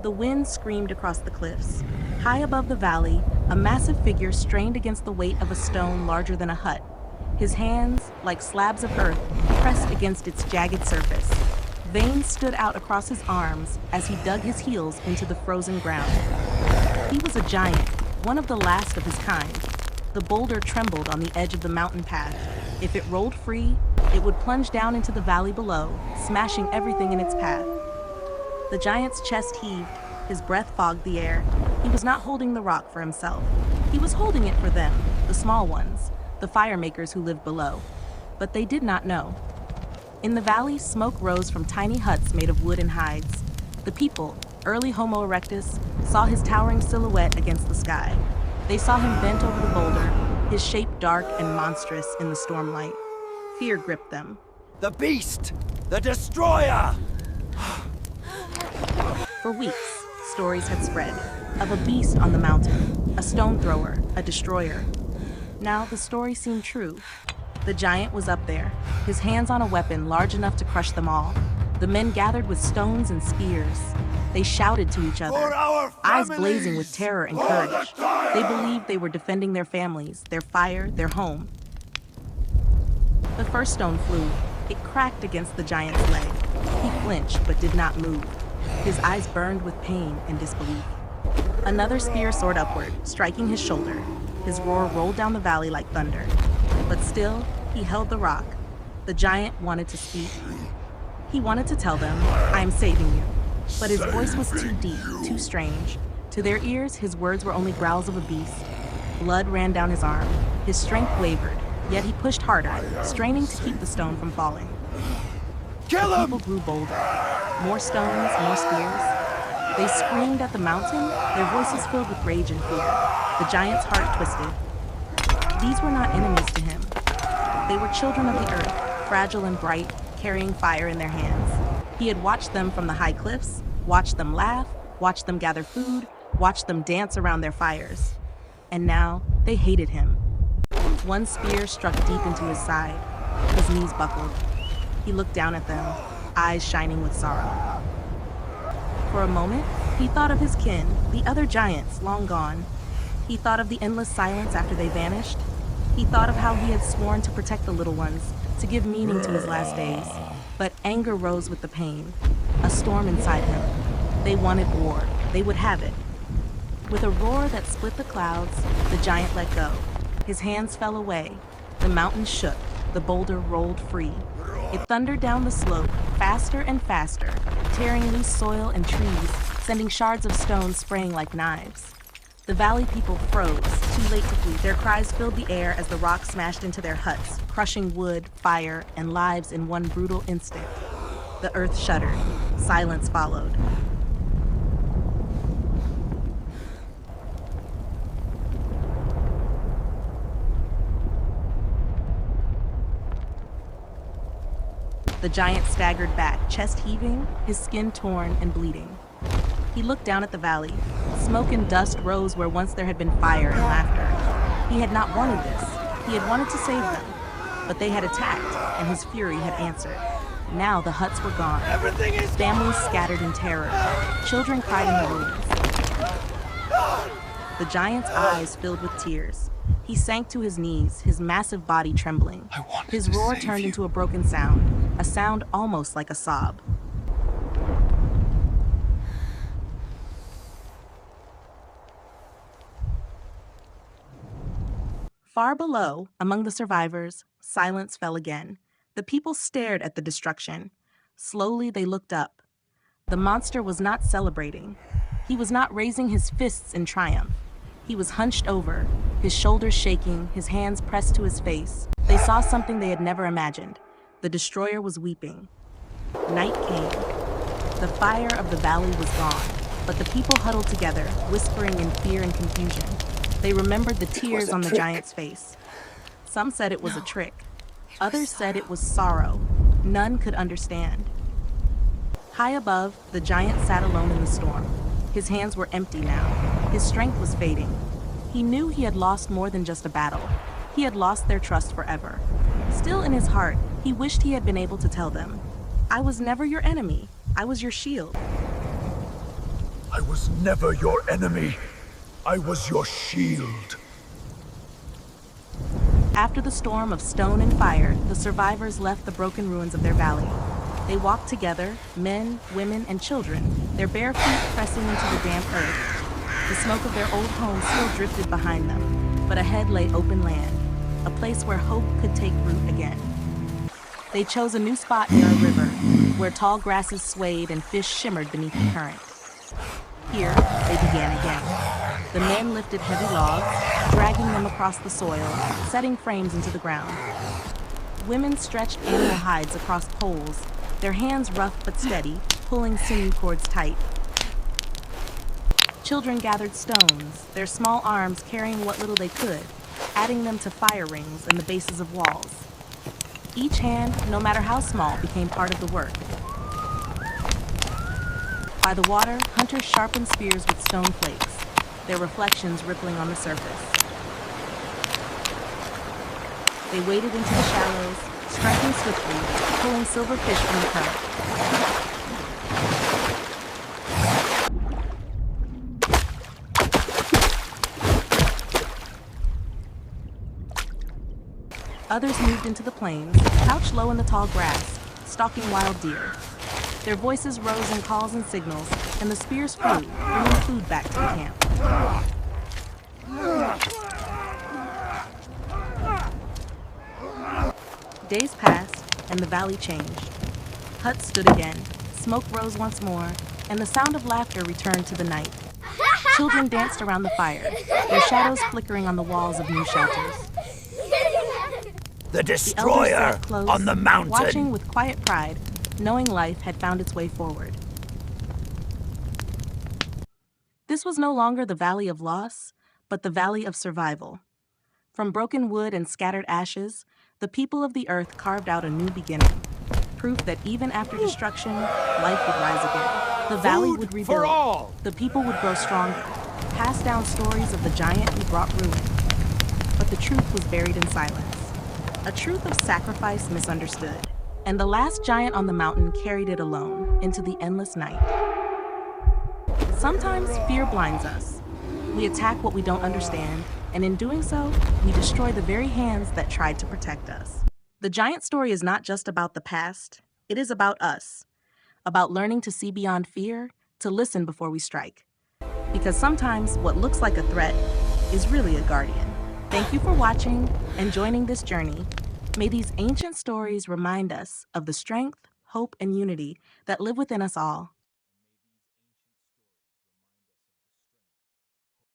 The wind screamed across the cliffs. High above the valley, a massive figure strained against the weight of a stone larger than a hut. His hands, like slabs of earth, pressed against its jagged surface. Veins stood out across his arms as he dug his heels into the frozen ground. He was a giant, one of the last of his kind. The boulder trembled on the edge of the mountain path. If it rolled free, it would plunge down into the valley below, smashing everything in its path. The giant's chest heaved, his breath fogged the air. He was not holding the rock for himself. He was holding it for them, the small ones, the fire makers who lived below. But they did not know. In the valley, smoke rose from tiny huts made of wood and hides. The people, early Homo erectus, saw his towering silhouette against the sky. They saw him bent over the boulder, his shape dark and monstrous in the stormlight. Fear gripped them. The beast! The destroyer! For weeks, stories had spread of a beast on the mountain, a stone thrower, a destroyer. Now the story seemed true. The giant was up there, his hands on a weapon large enough to crush them all. The men gathered with stones and spears. They shouted to each other, eyes blazing with terror and courage. They believed they were defending their families, their fire, their home. The first stone flew. It cracked against the giant's leg. He flinched but did not move. His eyes burned with pain and disbelief. Another spear soared upward, striking his shoulder. His roar rolled down the valley like thunder. But still, he held the rock. The giant wanted to speak. He wanted to tell them, "I am saving you." But his voice was too deep, too strange. To their ears, his words were only growls of a beast. Blood ran down his arm. His strength wavered, yet he pushed harder, straining to keep the stone from falling. Kill him! People grew bolder. More stones, more spears. They screamed at the mountain, their voices filled with rage and fear. The giant's heart twisted. These were not enemies to him. They were children of the earth, fragile and bright, carrying fire in their hands. He had watched them from the high cliffs, watched them laugh, watched them gather food, watched them dance around their fires. And now, they hated him. One spear struck deep into his side. His knees buckled. He looked down at them, eyes shining with sorrow. For a moment, he thought of his kin, the other giants, long gone. He thought of the endless silence after they vanished. He thought of how he had sworn to protect the little ones, to give meaning to his last days. But anger rose with the pain, a storm inside him. They wanted war. They would have it. With a roar that split the clouds, the giant let go. His hands fell away. The mountain shook. The boulder rolled free. It thundered down the slope, faster and faster, tearing loose soil and trees, sending shards of stone spraying like knives. The valley people froze, too late to flee. Their cries filled the air as the rock smashed into their huts, crushing wood, fire, and lives in one brutal instant. The earth shuddered. Silence followed. The giant staggered back, chest heaving, his skin torn and bleeding. He looked down at the valley. Smoke and dust rose where once there had been fire and laughter. He had not wanted this. He had wanted to save them. But they had attacked, and his fury had answered. Now the huts were gone. Families scattered in terror. Children cried in the ruins. The giant's eyes filled with tears. He sank to his knees, his massive body trembling. His roar turned into a broken sound, a sound almost like a sob. Far below, among the survivors, silence fell again. The people stared at the destruction. Slowly, they looked up. The monster was not celebrating. He was not raising his fists in triumph. He was hunched over, his shoulders shaking, his hands pressed to his face. They saw something they had never imagined. The destroyer was weeping. Night came. The fire of the valley was gone, but the people huddled together, whispering in fear and confusion. They remembered the tears on the giant's face. Some said it was a trick. Others said it was sorrow. None could understand. High above, the giant sat alone in the storm. His hands were empty now. His strength was fading. He knew he had lost more than just a battle. He had lost their trust forever. Still in his heart, he wished he had been able to tell them, "I was never your enemy. I was your shield." was never your enemy. I was your shield. After the storm of stone and fire, the survivors left the broken ruins of their valley. They walked together, men, women, and children, their bare feet pressing into the damp earth. The smoke of their old home still drifted behind them, but ahead lay open land, a place where hope could take root again. They chose a new spot near a river, where tall grasses swayed and fish shimmered beneath the current. Here, they began again. The men lifted heavy logs, dragging them across the soil, setting frames into the ground. Women stretched animal hides across poles, their hands rough but steady, pulling sinew cords tight. Children gathered stones, their small arms carrying what little they could, adding them to fire rings and the bases of walls. Each hand, no matter how small, became part of the work. By the water, hunters sharpened spears with stone flakes, their reflections rippling on the surface. They waded into the shallows, striking swiftly, pulling silver fish from the current. Others moved into the plains, couched low in the tall grass, stalking wild deer. Their voices rose in calls and signals, and the spears flew, bringing food back to the camp. Days passed, and the valley changed. Huts stood again, smoke rose once more, and the sound of laughter returned to the night. Children danced around the fire, their shadows flickering on the walls of new shelters. The The elders destroyer sat close, on the mountain. watching with quiet pride, knowing life had found its way forward. This was no longer the valley of loss, but the valley of survival. From broken wood and scattered ashes, the people of the earth carved out a new beginning, proof that even after destruction, life would rise again. The valley Food would for rebuild, all. the people would grow stronger, pass down stories of the giant who brought ruin. But the truth was buried in silence, a truth of sacrifice misunderstood. And the last giant on the mountain carried it alone into the endless night. Sometimes fear blinds us. We attack what we don't understand, and in doing so, we destroy the very hands that tried to protect us. The giant story is not just about the past, it is about us, about learning to see beyond fear, to listen before we strike. Because sometimes what looks like a threat is really a guardian. Thank you for watching and joining this journey. May these ancient stories remind us of the strength, hope, and unity that live within us all.